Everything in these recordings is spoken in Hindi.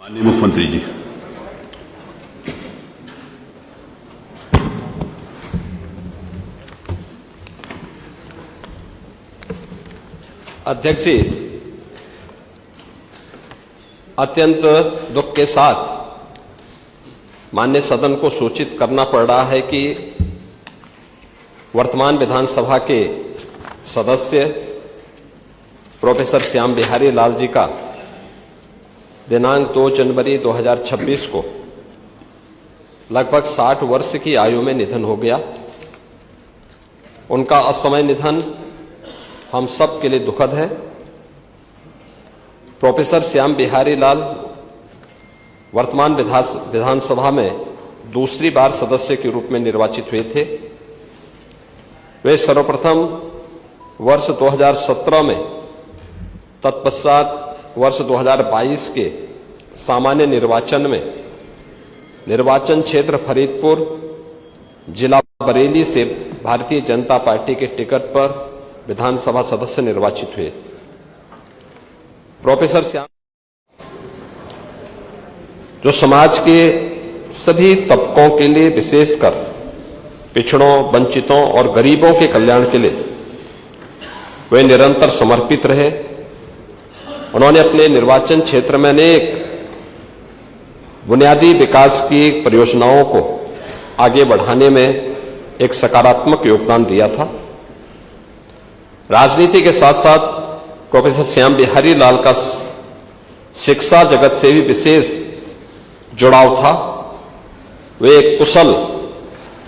माननीय मुख्यमंत्री जी। अध्यक्ष जी, अत्यंत दुख के साथ माननीय सदन को सूचित करना पड़ रहा है कि वर्तमान विधानसभा के सदस्य प्रोफेसर श्याम बिहारी लाल जी का दिनांक 2 जनवरी 2026 को लगभग 60 वर्ष की आयु में निधन हो गया। उनका असमय निधन हम सब के लिए दुखद है। प्रोफेसर श्याम बिहारी लाल वर्तमान विधानसभा में दूसरी बार सदस्य के रूप में निर्वाचित हुए थे। वे सर्वप्रथम वर्ष 2017 में, तत्पश्चात वर्ष 2022 के सामान्य निर्वाचन में निर्वाचन क्षेत्र फरीदपुर, जिला बरेली से भारतीय जनता पार्टी के टिकट पर विधानसभा सदस्य निर्वाचित हुए। प्रोफेसर श्याम जो समाज के सभी तबकों के लिए, विशेषकर पिछड़ों, वंचितों और गरीबों के कल्याण के लिए वे निरंतर समर्पित रहे। उन्होंने अपने निर्वाचन क्षेत्र में अनेक बुनियादी विकास की परियोजनाओं को आगे बढ़ाने में एक सकारात्मक योगदान दिया था। राजनीति के साथ साथ प्रोफेसर श्याम बिहारी लाल का शिक्षा जगत से भी विशेष जुड़ाव था। वे एक कुशल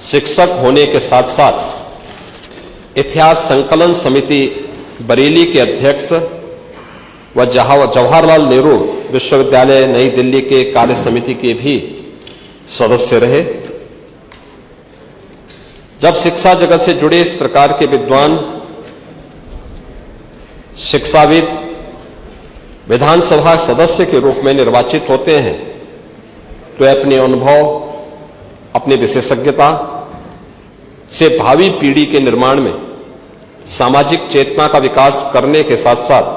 शिक्षक होने के साथ साथ इतिहास संकलन समिति बरेली के अध्यक्ष व जवाहरलाल नेहरू विश्वविद्यालय नई दिल्ली के कार्य समिति के भी सदस्य रहे। जब शिक्षा जगत से जुड़े इस प्रकार के विद्वान शिक्षाविद विधानसभा सदस्य के रूप में निर्वाचित होते हैं तो अपने अनुभव, अपनी विशेषज्ञता से भावी पीढ़ी के निर्माण में सामाजिक चेतना का विकास करने के साथ साथ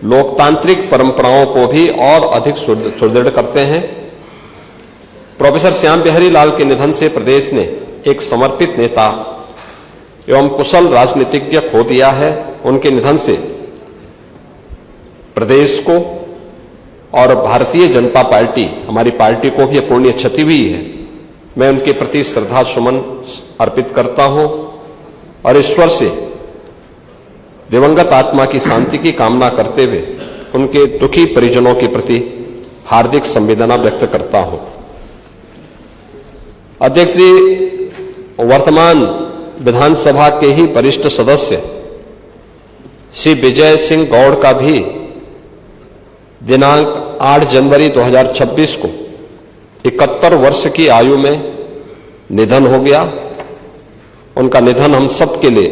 लोकतांत्रिक परंपराओं को भी और अधिक सुदृढ़ करते हैं। प्रोफेसर श्याम बिहारी लाल के निधन से प्रदेश ने एक समर्पित नेता एवं कुशल राजनीतिज्ञ खो दिया है। उनके निधन से प्रदेश को और भारतीय जनता पार्टी, हमारी पार्टी को भी अपूर्णीय क्षति हुई है। मैं उनके प्रति श्रद्धा सुमन अर्पित करता हूं और ईश्वर से दिवंगत आत्मा की शांति की कामना करते हुए उनके दुखी परिजनों के प्रति हार्दिक संवेदना व्यक्त करता हूं। अध्यक्ष जी, वर्तमान विधानसभा के ही वरिष्ठ सदस्य श्री विजय सिंह गौड़ का भी दिनांक 8 जनवरी 2026 को 71 वर्ष की आयु में निधन हो गया। उनका निधन हम सब के लिए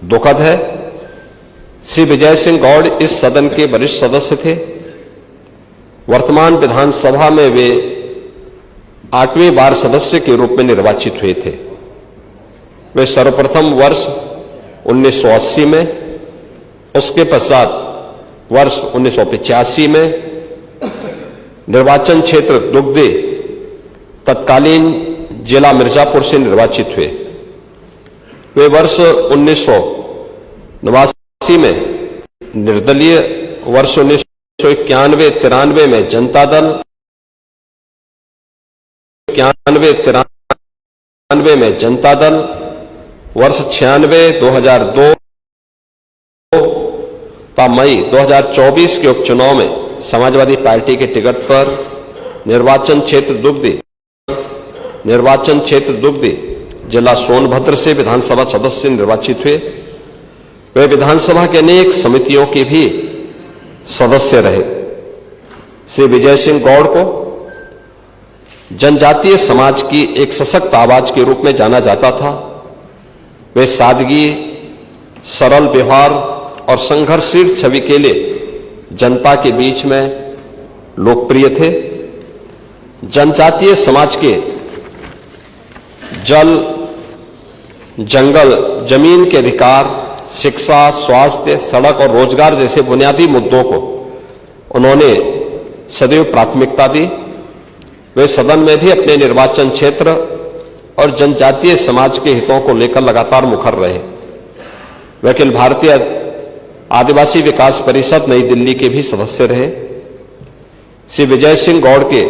दुखद है। श्री विजय सिंह गौड़ इस सदन के वरिष्ठ सदस्य थे। वर्तमान विधानसभा में वे 8वीं बार सदस्य के रूप में निर्वाचित हुए थे। वे सर्वप्रथम वर्ष 1980 में, उसके पश्चात वर्ष 1985 में निर्वाचन क्षेत्र दुग्धे तत्कालीन जिला मिर्जापुर से निर्वाचित हुए। वे वर्ष 1989 में निर्दलीय, वर्ष 1991-93 में जनता दल, 91-93 में जनता दल, वर्ष 96-2002 ता मई 2024 के उपचुनाव में समाजवादी पार्टी के टिकट पर निर्वाचन क्षेत्र दुग्धे जिला सोनभद्र से विधानसभा सदस्य निर्वाचित हुए। वे विधानसभा के अनेक समितियों के भी सदस्य रहे। श्री विजय सिंह गौड़ को जनजातीय समाज की एक सशक्त आवाज के रूप में जाना जाता था। वे सादगी, सरल व्यवहार और संघर्षशील छवि के लिए जनता के बीच में लोकप्रिय थे। जनजातीय समाज के जल, जंगल, जमीन के अधिकार, शिक्षा, स्वास्थ्य, सड़क और रोजगार जैसे बुनियादी मुद्दों को उन्होंने सदैव प्राथमिकता दी। वे सदन में भी अपने निर्वाचन क्षेत्र और जनजातीय समाज के हितों को लेकर लगातार मुखर रहे। वे अखिल भारतीय आदिवासी विकास परिषद नई दिल्ली के भी सदस्य रहे। श्री विजय सिंह गौड़ के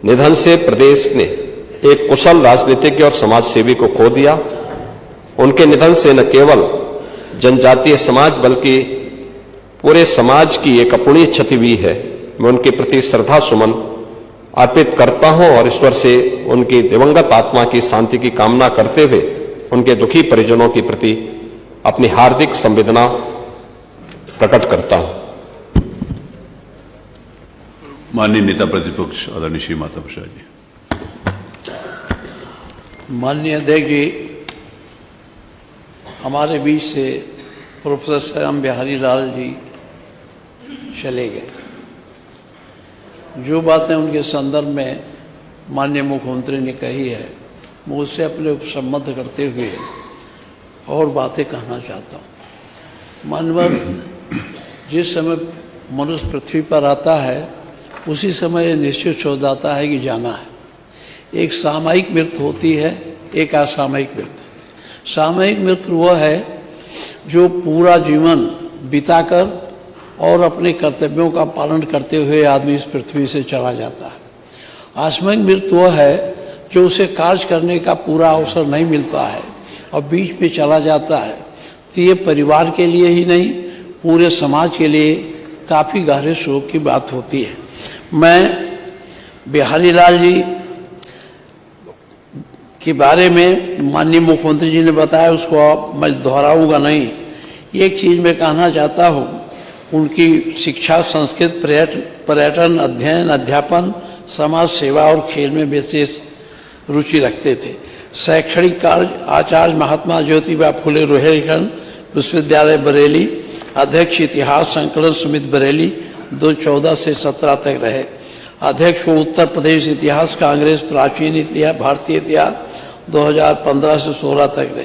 निधन से प्रदेश ने एक कुशल राजनीतिज्ञ और समाज सेवी को खो दिया। उनके निधन से न केवल जनजातीय समाज बल्कि पूरे समाज की एक अपूरणीय क्षति हुई है। मैं उनके प्रति श्रद्धा सुमन अर्पित करता हूं और ईश्वर से उनकी दिवंगत आत्मा की शांति की कामना करते हुए उनके दुखी परिजनों के प्रति अपनी हार्दिक संवेदना प्रकट करता हूं। माननीय नेता प्रतिपक्ष आदरणीय श्री माता प्रसाद जी। माननीय अध्यक्ष जी, हमारे बीच से प्रोफेसर श्याम बिहारी लाल जी चले गए। जो बातें उनके संदर्भ में माननीय मुख्यमंत्री ने कही है, मैं उससे अपने संबद्ध करते हुए और बातें कहना चाहता हूँ। मानव जिस समय मनुष्य पृथ्वी पर आता है उसी समय यह निश्चित हो जाता है कि जाना है। एक सामयिक मृत्यु होती है, एक असामयिक मृत्यु। सामयिक मृत्यु वह है जो पूरा जीवन बिताकर और अपने कर्तव्यों का पालन करते हुए आदमी इस पृथ्वी से चला जाता है। असामयिक मृत्यु वह है जो उसे कार्य करने का पूरा अवसर नहीं मिलता है और बीच में चला जाता है। तो ये परिवार के लिए ही नहीं, पूरे समाज के लिए काफ़ी गहरे शोक की बात होती है। मैं बिहारी लाल जी के बारे में माननीय मुख्यमंत्री जी ने बताया, उसको मैं दोहराऊंगा नहीं। एक चीज़ मैं कहना चाहता हूँ, उनकी शिक्षा, संस्कृत, पर्यटन, अध्ययन, अध्यापन, समाज सेवा और खेल में विशेष रुचि रखते थे। शैक्षणिक कार्य आचार्य महात्मा ज्योतिबा फुले रोहिलखंड विश्वविद्यालय बरेली, अध्यक्ष इतिहास संकलन समिति बरेली 2014 से 17 तक रहे। अध्यक्ष को उत्तर प्रदेश इतिहास कांग्रेस प्राचीन इतिहास भारतीय इतिहास 2015 से 16 तक रहे।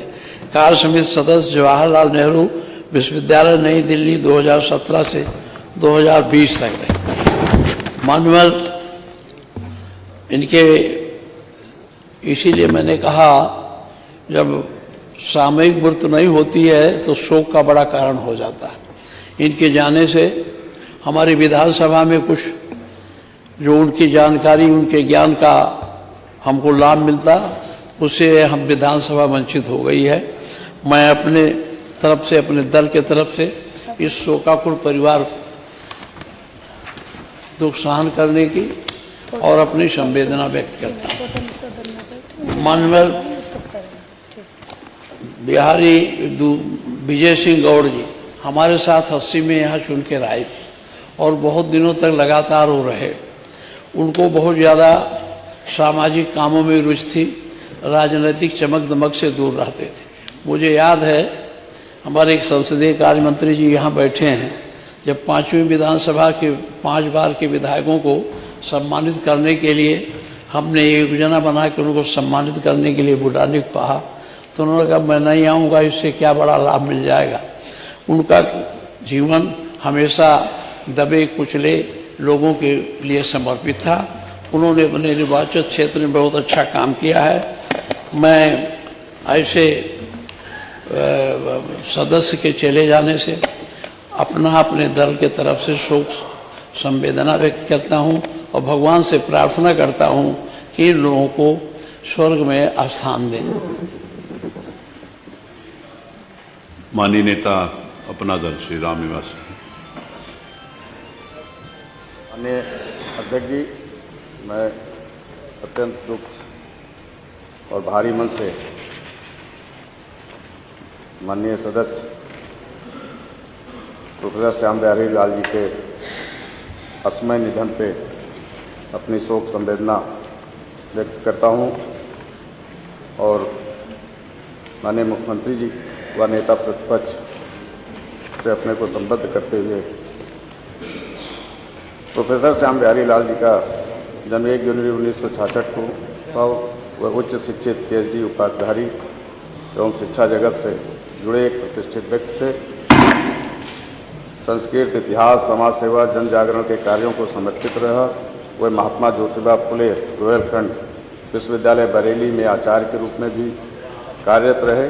कार्य समिति सदस्य जवाहरलाल नेहरू विश्वविद्यालय नई दिल्ली 2017 से 2020 तक रहे। माननीय इनके इसीलिए मैंने कहा, जब सामयिक मृत्यु नहीं होती है तो शोक का बड़ा कारण हो जाता है। इनके जाने से हमारी विधानसभा में कुछ जो उनकी जानकारी, उनके ज्ञान का हमको लाभ मिलता, उससे हम विधानसभा वंचित हो गई है। मैं अपने तरफ से, अपने दल के तरफ से इस शोकाकुल परिवार दुख सहन करने की और अपनी संवेदना व्यक्त करता हूँ। माननीय बिहारी विजय सिंह गौड़ जी हमारे साथ 80 में यहाँ चुन के आए थे और बहुत दिनों तक लगातार वो रहे। उनको बहुत ज़्यादा सामाजिक कामों में रुचि थी, राजनीतिक चमक दमक से दूर रहते थे। मुझे याद है हमारे एक संसदीय कार्य मंत्री जी यहाँ बैठे हैं, जब 5वीं विधानसभा के 5 बार के विधायकों को सम्मानित करने के लिए हमने एक योजना बना के उनको सम्मानित करने के लिए बुलाने को कहा, तो उन्होंने कहा मैं नहीं आऊँगा, इससे क्या बड़ा लाभ मिल जाएगा। उनका जीवन हमेशा दबे कुचले लोगों के लिए समर्पित था। उन्होंने अपने निर्वाचन क्षेत्र में बहुत अच्छा काम किया है। मैं ऐसे सदस्य के चले जाने से अपने दल के तरफ से शोक संवेदना व्यक्त करता हूं और भगवान से प्रार्थना करता हूं कि इन लोगों को स्वर्ग में स्थान दें। माननीय नेता अपना दल श्री राम निवास। माननीय अध्यक्ष जी, मैं अत्यंत दुख और भारी मन से माननीय सदस्य प्रोफेसर श्याम बिहारी लाल जी के असमय निधन पे अपनी शोक संवेदना व्यक्त करता हूं और माननीय मुख्यमंत्री जी व नेता प्रतिपक्ष से अपने को संबद्ध करते हुए प्रोफेसर श्याम बिहारी लाल जी का जन्म 1 जनवरी 1966 को था। वह उच्च शिक्षित PhD उपाधिधारी एवं शिक्षा जगत से जुड़े एक प्रतिष्ठित व्यक्ति थे। संस्कृत, इतिहास, समाज सेवा, जन जागरण के कार्यों को समर्पित रहा। वह महात्मा ज्योतिबा फुले रोहिलखंड विश्वविद्यालय बरेली में आचार्य के रूप में भी कार्यरत रहे।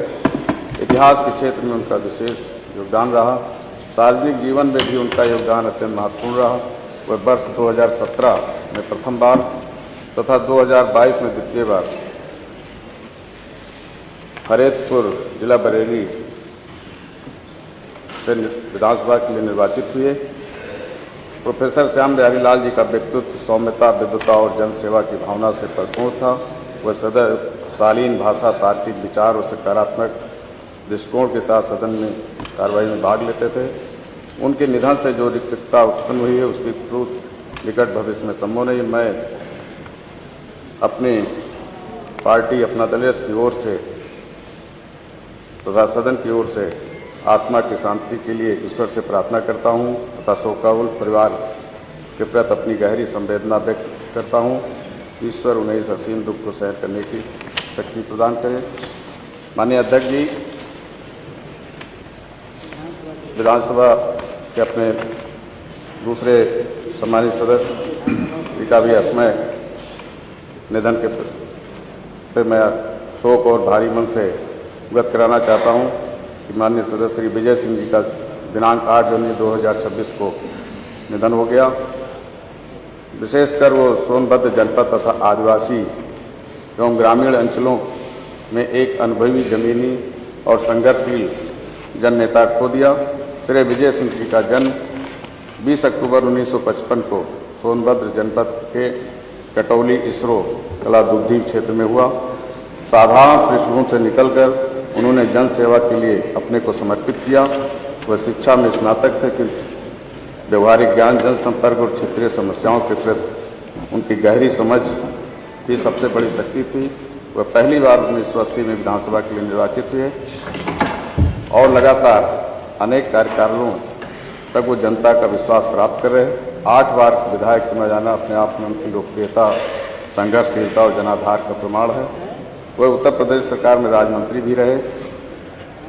इतिहास के क्षेत्र में उनका विशेष योगदान रहा। सार्वजनिक जीवन में भी उनका योगदान अत्यंत महत्वपूर्ण रहा। वह वर्ष 2017 में प्रथम बार तथा 2022 में द्वितीय बार फरीदपुर जिला बरेली से विधानसभा के लिए निर्वाचित हुए। प्रोफेसर श्याम बिहारी लाल जी का व्यक्तित्व सौम्यता, विद्वता और जनसेवा की भावना से परिपूर्ण था। वह सदैव शालीन भाषा, तार्किक विचार और सकारात्मक दृष्टिकोण के साथ सदन में कार्रवाई में भाग लेते थे। उनके निधन से जो रिक्तता उत्पन्न हुई है उसकी पूर्व निकट भविष्य में संभव नहीं। मैं अपनी पार्टी, अपना दल की ओर से तथा सदन की ओर से आत्मा की शांति के लिए ईश्वर से प्रार्थना करता हूं तथा शोकाकुल परिवार के प्रति अपनी गहरी संवेदना व्यक्त करता हूं। ईश्वर उन्हें इस असीम दुख को सहन करने की शक्ति प्रदान करे। माननीय अध्यक्ष जी, विधानसभा के अपने दूसरे सम्मानित सदस्य जी का भी असमय निधन के पर मैं शोक और भारी मन से अवगत कराना चाहता हूं कि माननीय सदस्य श्री विजय सिंह जी का दिनांक 8 जनवरी 2026 को निधन हो गया। विशेषकर वो सोनभद्र जनपद तथा आदिवासी एवं ग्रामीण अंचलों में एक अनुभवी, जमीनी और संघर्षशील जन नेता खो दिया। श्री विजय सिंह जी का जन्म 20 अक्टूबर 1955 को सोनभद्र जनपद के कटौली इसरो कला दुग्धी क्षेत्र में हुआ। साधारण पृष्ठभूमि से निकलकर उन्होंने जन सेवा के लिए अपने को समर्पित किया। वह शिक्षा में स्नातक थे कि व्यवहारिक ज्ञान, जनसंपर्क और क्षेत्रीय समस्याओं के प्रति उनकी गहरी समझ ही सबसे बड़ी शक्ति थी। वह पहली बार 1980 में विधानसभा के लिए निर्वाचित हुए और लगातार अनेक कार्यकालों तक वो जनता का विश्वास प्राप्त कर रहे। 8 बार विधायक चुना जाना अपने आप में उनकी लोकप्रियता, संघर्षशीलता और जनाधार का प्रमाण है। वह उत्तर प्रदेश सरकार में राज्य मंत्री भी रहे।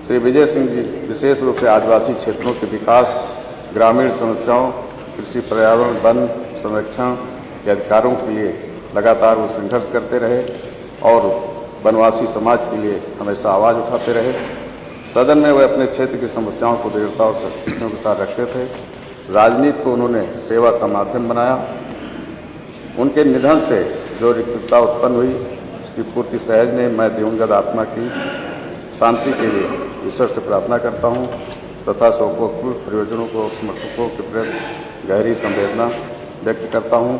श्री विजय सिंह जी विशेष रूप से आदिवासी क्षेत्रों के विकास, ग्रामीण समस्याओं, कृषि, पर्यावरण, वन संरक्षण के अधिकारों के लिए लगातार वो संघर्ष करते रहे और वनवासी समाज के लिए हमेशा आवाज़ उठाते रहे। सदन में वह अपने क्षेत्र की समस्याओं को दृढ़ता और सख्तियों के साथ रखते थे। राजनीति को उन्होंने सेवा का माध्यम बनाया। उनके निधन से जो रिक्तता उत्पन्न हुई उसकी पूर्ति सहज नहीं। मैं दिवंगत आत्मा की शांति के लिए ईश्वर से प्रार्थना करता हूँ तथा शोकोत्कुल परियोजनों को, समर्थकों के प्रति गहरी संवेदना व्यक्त करता हूँ।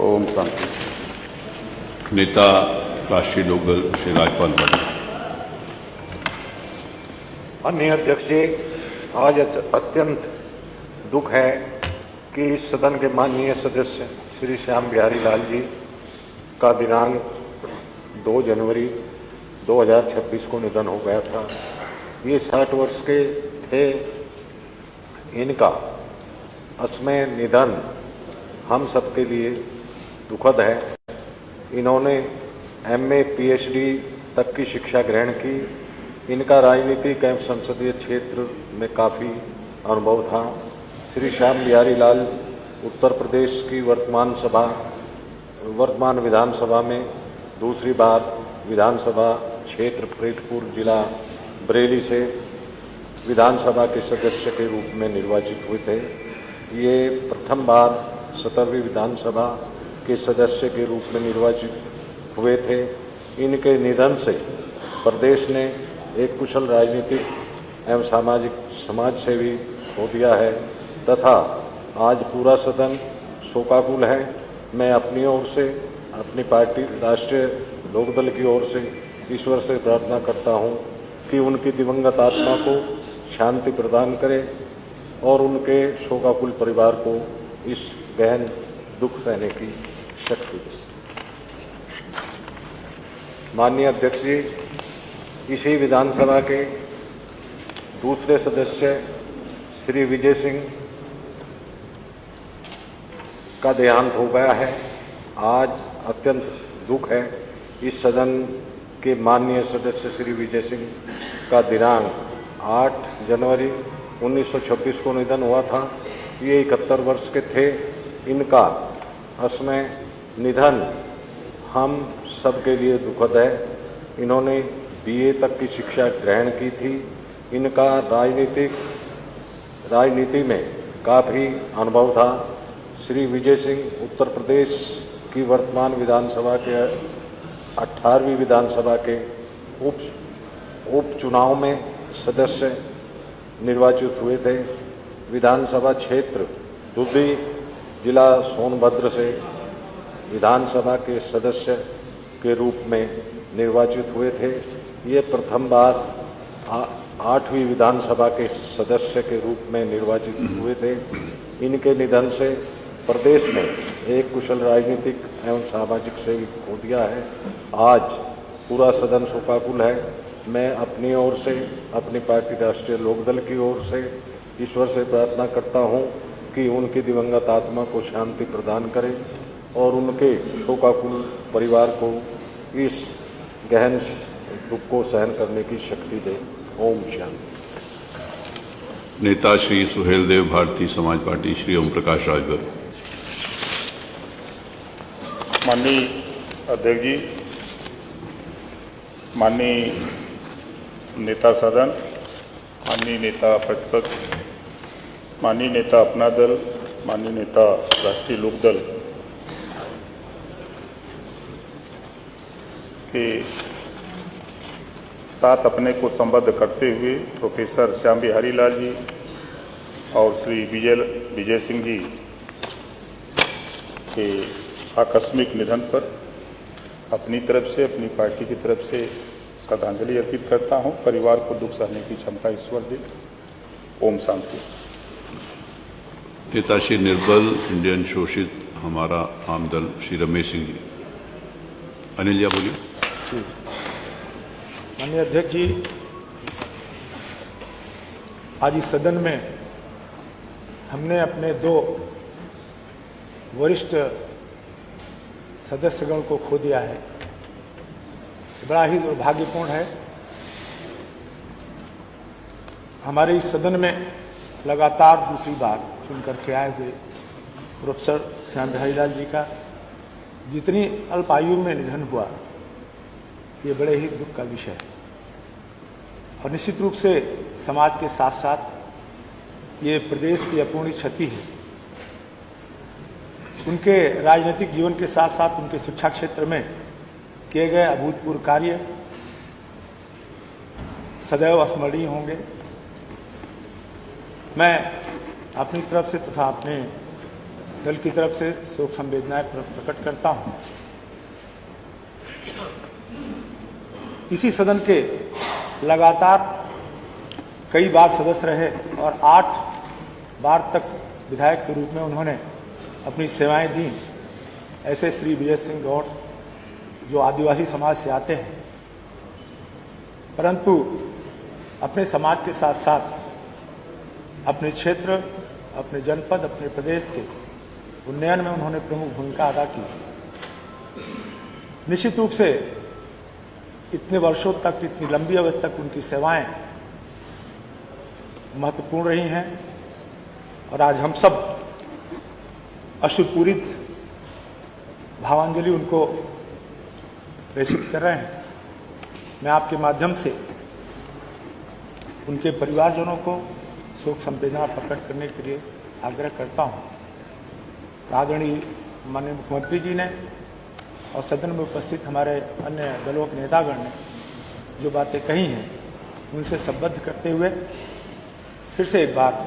ओम शांति। नेता राष्ट्रीय लोकदल श्री राजपाल भट्ट। माननीय अध्यक्ष जी, आज अत्यंत दुख है कि इस सदन के माननीय सदस्य श्री श्याम बिहारी लाल जी का दिनांक 2 जनवरी 2026 को निधन हो गया था। ये 60 वर्ष के थे। इनका असमय निधन हम सबके लिए दुखद है। इन्होंने MA PhD तक की शिक्षा ग्रहण की। इनका राजनीतिक एवं संसदीय क्षेत्र में काफ़ी अनुभव था। श्री श्याम बिहारी लाल उत्तर प्रदेश की वर्तमान विधानसभा में दूसरी बार विधानसभा क्षेत्र फरीदपुर जिला बरेली से विधानसभा के सदस्य के रूप में निर्वाचित हुए थे। ये प्रथम बार 17वीं विधानसभा के सदस्य के रूप में निर्वाचित हुए थे। इनके निधन से प्रदेश ने एक कुशल राजनीतिक एवं समाज सेवी खो दिया है तथा आज पूरा सदन शोकाकुल है। मैं अपनी ओर से, अपनी पार्टी राष्ट्रीय लोकदल की ओर से ईश्वर से प्रार्थना करता हूं कि उनकी दिवंगत आत्मा को शांति प्रदान करे और उनके शोकाकुल परिवार को इस गहन दुख सहने की शक्ति दे। माननीय अध्यक्ष जी, इसी विधानसभा के दूसरे सदस्य श्री विजय सिंह का देहांत हो गया है। आज अत्यंत दुख है। इस सदन के माननीय सदस्य श्री विजय सिंह का दिनांक 8 जनवरी 1926 को निधन हुआ था। ये 71 वर्ष के थे। इनका असमय निधन हम सब के लिए दुखद है। इन्होंने बीए तक की शिक्षा ग्रहण की थी। इनका राजनीति में काफ़ी अनुभव था। श्री विजय सिंह उत्तर प्रदेश की वर्तमान विधानसभा के 18वीं विधानसभा के उपचुनाव में सदस्य निर्वाचित हुए थे। विधानसभा क्षेत्र दुबी जिला सोनभद्र से विधानसभा के सदस्य के रूप में निर्वाचित हुए थे। ये प्रथम बार 8वीं विधानसभा के सदस्य के रूप में निर्वाचित हुए थे। इनके निधन से प्रदेश में एक कुशल राजनीतिक एवं सामाजिक सेवक खो दिया है। आज पूरा सदन शोकाकुल है। मैं अपनी ओर से, अपनी पार्टी राष्ट्रीय लोकदल की ओर से ईश्वर से प्रार्थना करता हूं कि उनकी दिवंगत आत्मा को शांति प्रदान करे और उनके शोकाकुल परिवार को इस गहन दुख को सहन करने की शक्ति दे। ओम शांति। नेता श्री सुहेल देव, भारतीय समाज पार्टी, श्री ओम प्रकाश राजभर। माननीय अध्यक्ष जी, माननीय नेता सदन, माननीय नेता प्रतिपक्ष, माननीय नेता अपना दल, माननीय नेता राष्ट्रीय लोकदल के साथ अपने को संबद्ध करते हुए प्रोफेसर श्याम बिहारी लाल जी और श्री विजय सिंह जी के आकस्मिक निधन पर अपनी तरफ से, अपनी पार्टी की तरफ से श्रद्धांजलि अर्पित करता हूं। परिवार को दुख सहने की क्षमता ईश्वर दे। ओम शांति। नेता श्री निर्बल, इंडियन शोषित हमारा आम दल, श्री रमेश सिंह जी। अनिल जी बोलिए। माननीय अध्यक्ष जी, आज इस सदन में हमने अपने 2 वरिष्ठ सदस्यगण को खो दिया है। बड़ा ही दुर्भाग्यपूर्ण है। हमारे इस सदन में लगातार दूसरी बार चुन करके आए हुए प्रोफेसर श्याम बिहारी लाल जी का जितनी अल्प आयु में निधन हुआ, ये बड़े ही दुख का विषय है और निश्चित रूप से समाज के साथ साथ ये प्रदेश की अपूर्णीय क्षति है। उनके राजनीतिक जीवन के साथ साथ उनके शिक्षा क्षेत्र में किए गए अभूतपूर्व कार्य सदैव स्मरणीय होंगे। मैं अपनी तरफ से तथा अपने दल की तरफ से शोक संवेदनाएं प्रकट करता हूं। इसी सदन के लगातार कई बार सदस्य रहे और 8 बार तक विधायक के रूप में उन्होंने अपनी सेवाएं दी। ऐसे श्री विजय सिंह गौड़ जो आदिवासी समाज से आते हैं, परंतु अपने समाज के साथ साथ अपने क्षेत्र, अपने जनपद, अपने प्रदेश के उन्नयन में उन्होंने प्रमुख भूमिका अदा की। निश्चित रूप से इतने वर्षों तक, इतनी लंबी अवधि तक उनकी सेवाएं महत्वपूर्ण रही हैं और आज हम सब अश्रुपूरित भावांजलि उनको प्रेषित कर रहे हैं। मैं आपके माध्यम से उनके परिवारजनों को शोक संवेदना प्रकट करने के लिए आग्रह करता हूं। आदरणीय माननीय मुख्यमंत्री जी ने और सदन में उपस्थित हमारे अन्य दलों के नेतागण ने जो बातें कही हैं, उनसे संबद्ध करते हुए फिर से एक बार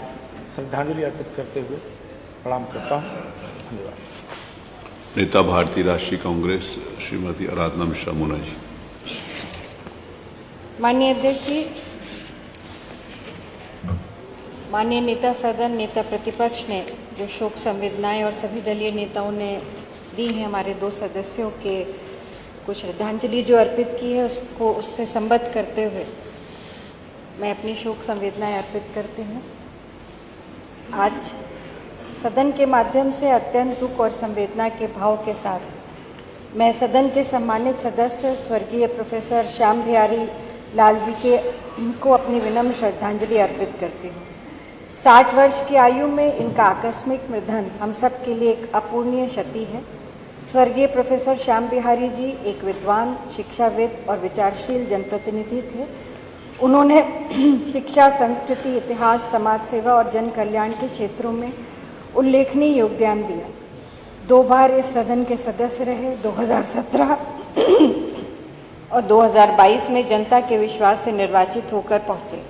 श्रद्धांजलि अर्पित करते हुए प्रणाम करता हूं। धन्यवाद। नेता भारतीय राष्ट्रीय कांग्रेस, श्रीमती आराधना मिश्रा मोना जी। माननीय अध्यक्ष जी, माननीय नेता सदन, नेता प्रतिपक्ष ने जो शोक संवेदनाएं और सभी दलीय नेताओं ने दी हैं हमारे 2 सदस्यों के कुछ श्रद्धांजलि जो अर्पित की है, उसको उससे संबद्ध करते हुए मैं अपनी शोक संवेदनाएं अर्पित करती हूँ। आज सदन के माध्यम से अत्यंत दुख और संवेदना के भाव के साथ मैं सदन के सम्मानित सदस्य स्वर्गीय प्रोफेसर श्याम बिहारी लाल जी के उनको अपनी विनम्र श्रद्धांजलि अर्पित करती हूँ। 60 वर्ष की आयु में इनका आकस्मिक निधन हम सब के लिए एक अपूर्णीय क्षति है। स्वर्गीय प्रोफेसर श्याम बिहारी जी एक विद्वान, शिक्षाविद और विचारशील जनप्रतिनिधि थे। उन्होंने शिक्षा, संस्कृति, इतिहास, समाज सेवा और जन कल्याण के क्षेत्रों में उल्लेखनीय योगदान दिया। 2 बार इस सदन के सदस्य रहे, 2017 और 2022 में जनता के विश्वास से निर्वाचित होकर पहुंचे।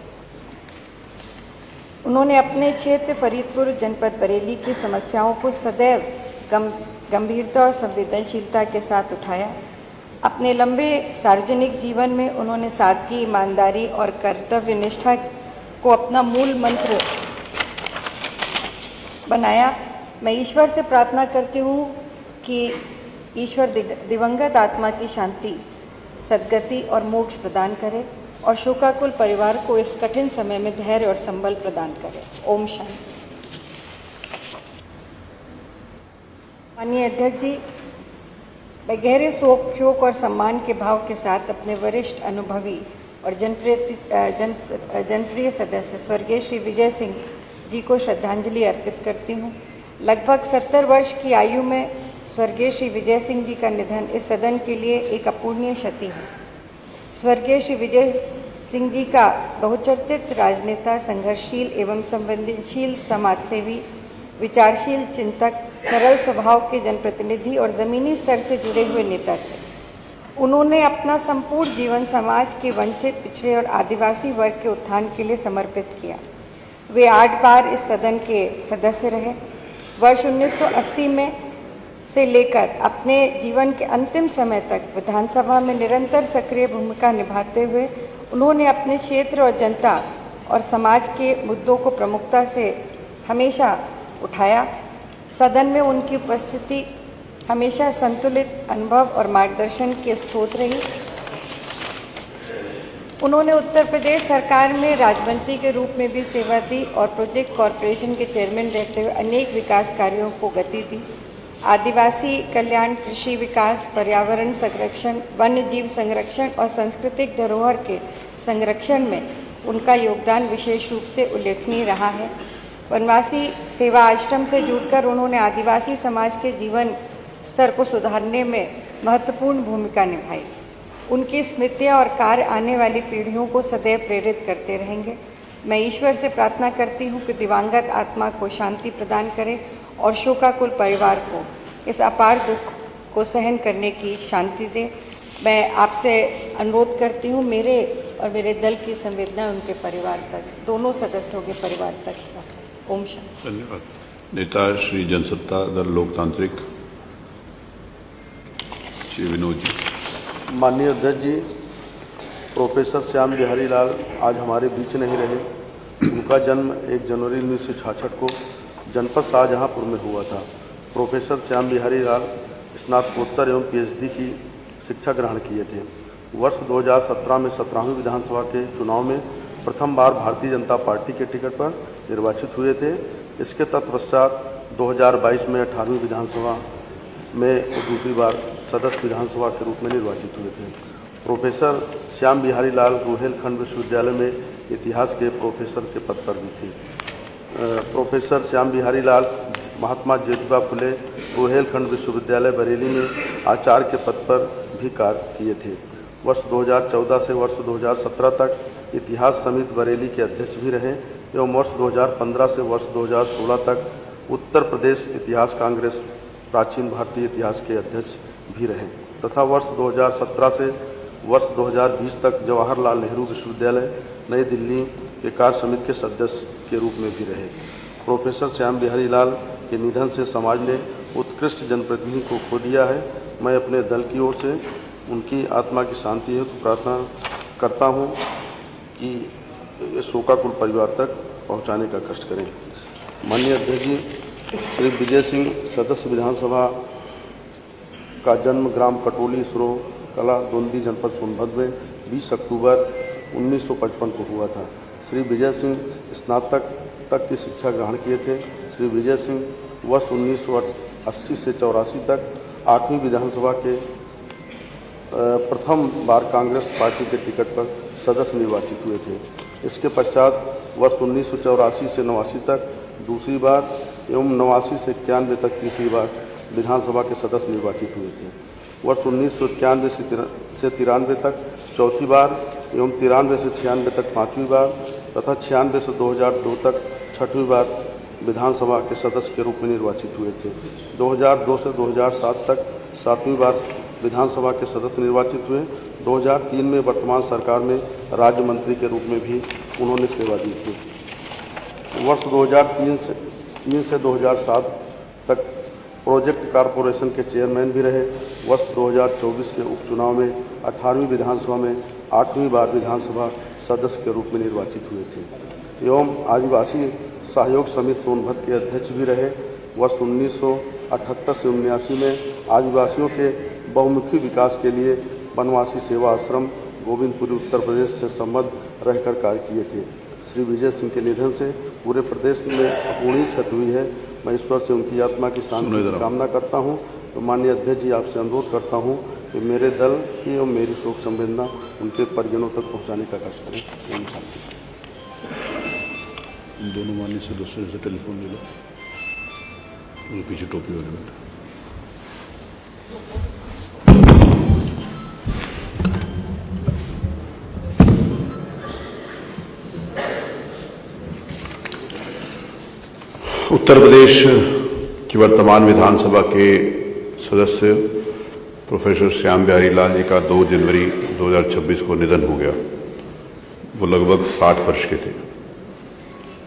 उन्होंने अपने क्षेत्र फरीदपुर जनपद बरेली की समस्याओं को सदैव गंभीरता और संवेदनशीलता के साथ उठाया। अपने लंबे सार्वजनिक जीवन में उन्होंने सादगी, ईमानदारी और कर्तव्य निष्ठा को अपना मूल मंत्र बनाया। मैं ईश्वर से प्रार्थना करती हूँ कि ईश्वर दिवंगत आत्मा की शांति, सद्गति और मोक्ष प्रदान करे और शोकाकुल परिवार को इस कठिन समय में धैर्य और संबल प्रदान करे। ओम शांति। माननीय अध्यक्ष जी, मैं गहरे शोक और सम्मान के भाव के साथ अपने वरिष्ठ, अनुभवी और जनप्रिय सदस्य स्वर्गीय श्री विजय सिंह जी को श्रद्धांजलि अर्पित करती हूँ। लगभग 70 वर्ष की आयु में स्वर्गीय श्री विजय सिंह जी का निधन इस सदन के लिए एक अपूर्णीय क्षति है। स्वर्गीय श्री विजय सिंह जी का बहुचर्चित राजनेता, संघर्षशील एवं संवेदनशील समाजसेवी, विचारशील चिंतक, सरल स्वभाव के जनप्रतिनिधि और ज़मीनी स्तर से जुड़े हुए नेता थे। उन्होंने अपना संपूर्ण जीवन समाज के वंचित, पिछड़े और आदिवासी वर्ग के उत्थान के लिए समर्पित किया। वे 8 बार इस सदन के सदस्य रहे। वर्ष 1980 में से लेकर अपने जीवन के अंतिम समय तक विधानसभा में निरंतर सक्रिय भूमिका निभाते हुए उन्होंने अपने क्षेत्र और जनता और समाज के मुद्दों को प्रमुखता से हमेशा उठाया। सदन में उनकी उपस्थिति हमेशा संतुलित अनुभव और मार्गदर्शन के स्रोत रही। उन्होंने उत्तर प्रदेश सरकार में राज्यमंत्री के रूप में भी सेवा दी और प्रोजेक्ट कॉरपोरेशन के चेयरमैन रहते हुए अनेक विकास कार्यों को गति दी। आदिवासी कल्याण, कृषि विकास, पर्यावरण संरक्षण, वन्य जीव संरक्षण और सांस्कृतिक धरोहर के संरक्षण में उनका योगदान विशेष रूप से उल्लेखनीय रहा है। वनवासी सेवा आश्रम से जुड़कर उन्होंने आदिवासी समाज के जीवन स्तर को सुधारने में महत्वपूर्ण भूमिका निभाई। उनकी स्मृतियाँ और कार्य आने वाली पीढ़ियों को सदैव प्रेरित करते रहेंगे। मैं ईश्वर से प्रार्थना करती हूँ कि दिवंगत आत्मा को शांति प्रदान करे और शोकाकुल परिवार को इस अपार दुख को सहन करने की शांति दे। मैं आपसे अनुरोध करती हूँ मेरे और मेरे दल की संवेदना उनके परिवार तक, दोनों सदस्यों के परिवार तक पहुँचे। ओम शांति। धन्यवाद। नेता श्री जनसत्ता दल लोकतांत्रिक श्री विनोद जी। माननीय अध्यक्ष जी, प्रोफेसर श्याम बिहारी लाल आज हमारे बीच नहीं रहे। उनका जन्म 1 जनवरी 1966 को जनपद शाहजहांपुर में हुआ था। प्रोफेसर श्याम बिहारी लाल स्नातकोत्तर एवं पीएचडी की शिक्षा ग्रहण किए थे। वर्ष 2017 में 17वीं विधानसभा के चुनाव में प्रथम बार भारतीय जनता पार्टी के टिकट पर निर्वाचित हुए थे। इसके तत्पश्चात 2022 में 18वीं विधानसभा में दूसरी बार सदस्य विधानसभा के रूप में निर्वाचित हुए थे। प्रोफेसर श्याम बिहारी लाल रुहेलखंड विश्वविद्यालय में इतिहास के प्रोफेसर के पद पर भी थे। प्रोफेसर श्याम बिहारी लाल महात्मा ज्योतिबा फुले रुहेलखंड विश्वविद्यालय बरेली में आचार्य के पद पर भी कार्य किए थे। वर्ष 2014 से वर्ष 2017 तक इतिहास समिति बरेली के अध्यक्ष भी रहे एवं वर्ष 2015 से वर्ष 2016 तक उत्तर प्रदेश इतिहास कांग्रेस प्राचीन भारतीय इतिहास के अध्यक्ष भी रहे तथा वर्ष 2017 से वर्ष 2020 तक जवाहरलाल नेहरू विश्वविद्यालय नई दिल्ली के कार्य समिति के सदस्य के रूप में भी रहे। प्रोफेसर श्याम बिहारी लाल के निधन से समाज ने उत्कृष्ट जनप्रतिनिधि को खो दिया है। मैं अपने दल की ओर से उनकी आत्मा की शांति हेतु प्रार्थना करता हूं कि शोकाकुल परिवार तक पहुंचाने का कष्ट करें। माननीय अध्यक्ष जी, श्री विजय सिंह सदस्य विधानसभा का जन्म ग्राम कटोली सरो कला दोंदी जनपद सोनभद्र में 20 अक्टूबर 1955 को हुआ था। श्री विजय सिंह स्नातक तक की शिक्षा ग्रहण किए थे। श्री विजय सिंह वर्ष 1980 से 84 तक 8वीं विधानसभा के प्रथम बार कांग्रेस पार्टी के टिकट पर सदस्य निर्वाचित हुए थे। इसके पश्चात वर्ष 1984 से 89 तक दूसरी बार एवं 89 से 91 तक तीसरी बार विधानसभा के सदस्य निर्वाचित हुए थे। वर्ष 1991 से 93 तक चौथी बार एवं 93 से 96 तक पाँचवीं बार तथा 96 से 2002 तक छठवीं बार विधानसभा के सदस्य के रूप में निर्वाचित हुए थे। 2002 से 2007 तक सातवीं बार विधानसभा के सदस्य निर्वाचित हुए। 2003 में वर्तमान सरकार में राज्य मंत्री के रूप में भी उन्होंने सेवा दी थी। वर्ष 2003 से 2007 तक प्रोजेक्ट कॉरपोरेशन के चेयरमैन भी रहे। वर्ष 2024 के उपचुनाव में 18वीं विधानसभा में 8वीं बार विधानसभा सदस्य के रूप में निर्वाचित हुए थे एवं आदिवासी सहयोग समिति सोनभद्र के अध्यक्ष भी रहे। वर्ष 1978 से 79 में आदिवासियों के बहुमुखी विकास के लिए वनवासी सेवा आश्रम गोविंदपुरी उत्तर प्रदेश से संबद्ध रहकर कार्य किए थे। श्री विजय सिंह के निधन से पूरे प्रदेश में अपूर्णीय क्षति हुई है। मैं ईश्वर से उनकी आत्मा की शांति की कामना करता हूं। तो माननीय अध्यक्ष जी, आपसे अनुरोध करता हूं कि मेरे दल की एवं मेरी शोक संवेदना उनके परिजनों तक पहुंचाने का कष्ट करें। ओम शांति। दोनों माननीय सदस्यों से टेलीफोन ले लो, वो पीछे टोपी वाले बैठे। उत्तर प्रदेश की वर्तमान विधानसभा के सदस्य प्रोफेसर श्याम बिहारी लाल जी का 2 जनवरी 2026 को निधन हो गया। वो लगभग 60 वर्ष के थे।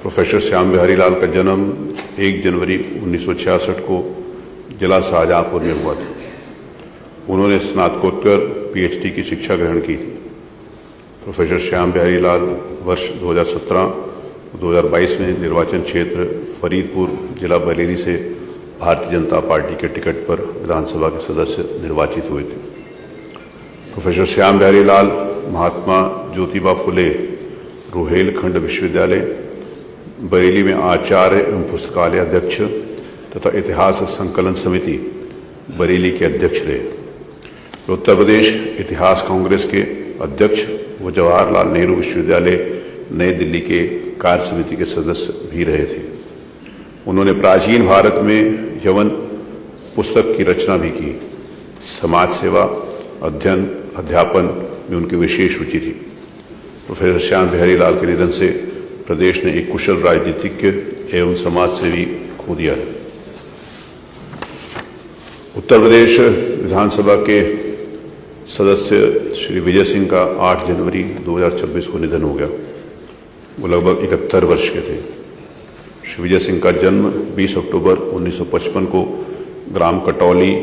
प्रोफेसर श्याम बिहारी लाल का जन्म 1 जनवरी 1966 को जिला शाहजहांपुर में हुआ था। उन्होंने स्नातकोत्तर पीएचडी की शिक्षा ग्रहण की थी। प्रोफेसर श्याम बिहारी लाल वर्ष 2017-2022 में निर्वाचन क्षेत्र फरीदपुर जिला बरेली से भारतीय जनता पार्टी के टिकट पर विधानसभा के सदस्य निर्वाचित हुए थे। प्रोफेसर श्याम बिहारी लाल महात्मा ज्योतिबा फुले रुहेलखंड विश्वविद्यालय बरेली में आचार्य एवं पुस्तकालय अध्यक्ष तथा इतिहास संकलन समिति बरेली के अध्यक्ष रहे। उत्तर प्रदेश इतिहास कांग्रेस के अध्यक्ष व जवाहरलाल नेहरू विश्वविद्यालय नई दिल्ली के कार्य समिति के सदस्य भी रहे थे। उन्होंने प्राचीन भारत में यवन पुस्तक की रचना भी की। समाज सेवा, अध्ययन, अध्यापन में उनकी विशेष रुचि थी। प्रोफेसर श्याम बिहारी लाल के निधन से प्रदेश ने एक कुशल राजनीतिज्ञ एवं समाजसेवी खो दिया है। उत्तर प्रदेश विधानसभा के सदस्य श्री विजय सिंह का 8 जनवरी 2026 को निधन हो गया। वो लगभग 71 वर्ष के थे। श्री विजय सिंह का जन्म 20 अक्टूबर 1955 को ग्राम कटौली,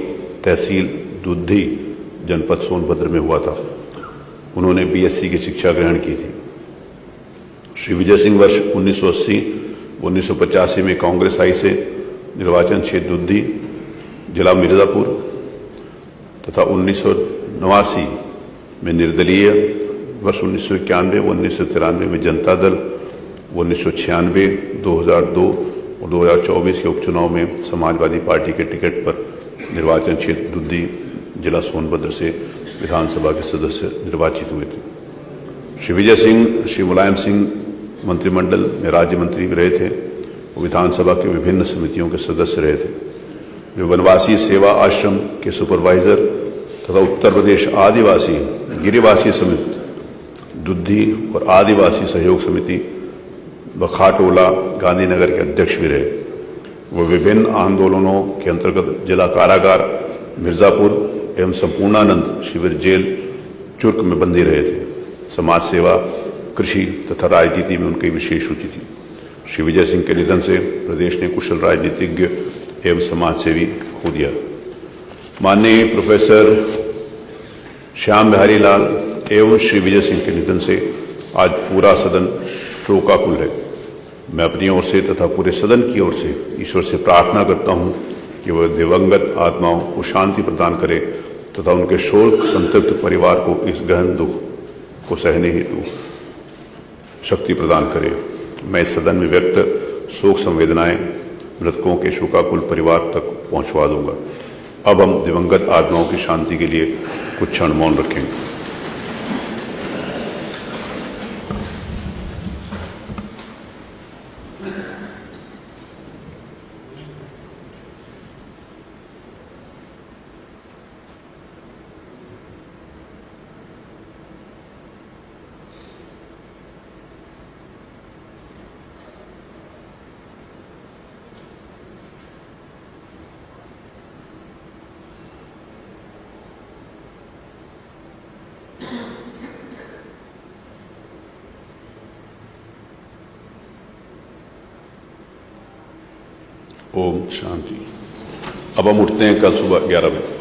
तहसील दुद्धी, जनपद सोनभद्र में हुआ था। उन्होंने बीएससी की शिक्षा ग्रहण की थी। श्री विजय सिंह वर्ष 1980-1985 में कांग्रेस आई से निर्वाचन क्षेत्र दुद्धी, जिला मिर्जापुर तथा 1989 में निर्दलीय, वर्ष 1991 व 1993 में जनता दल, 1996, 2002 और 2024 के उपचुनाव में समाजवादी पार्टी के टिकट पर निर्वाचन क्षेत्र दुद्धी, जिला सोनभद्र से विधानसभा के सदस्य निर्वाचित हुए थे। श्री विजय सिंह श्री मुलायम सिंह मंत्रिमंडल में राज्य मंत्री भी रहे थे। वो विधानसभा के विभिन्न समितियों के सदस्य रहे थे। वे वनवासी सेवा आश्रम के सुपरवाइजर तथा उत्तर प्रदेश आदिवासी गिरिवासी समिति दुद्धी और आदिवासी सहयोग समिति बखाटोला गांधीनगर के अध्यक्ष भी रहे। वो विभिन्न आंदोलनों के अंतर्गत जिला कारागार मिर्जापुर एवं संपूर्णानंद शिविर जेल चुर्क में बंदी रहे थे। समाज सेवा, कृषि तथा राजनीति में उनकी विशेष रुचि थी। श्री विजय सिंह के निधन से प्रदेश ने कुशल राजनीतिज्ञ एवं समाजसेवी खो दिया। माननीय प्रोफेसर श्याम बिहारी लाल एवं श्री विजय सिंह के निधन से आज पूरा सदन शोकाकुल है। मैं अपनी ओर से तथा पूरे सदन की ओर से ईश्वर से प्रार्थना करता हूं कि वह दिवंगत आत्माओं को शांति प्रदान करे तथा उनके शोक संतप्त परिवार को इस गहन दुख को सहने हेतु शक्ति प्रदान करे। मैं इस सदन में व्यक्त शोक संवेदनाएं मृतकों के शोकाकुल परिवार तक पहुंचवा दूंगा। अब हम दिवंगत आत्माओं की शांति के लिए कुछ क्षण मौन रखेंगे। ओम शांति। अब हम उठते हैं कल सुबह 11 बजे।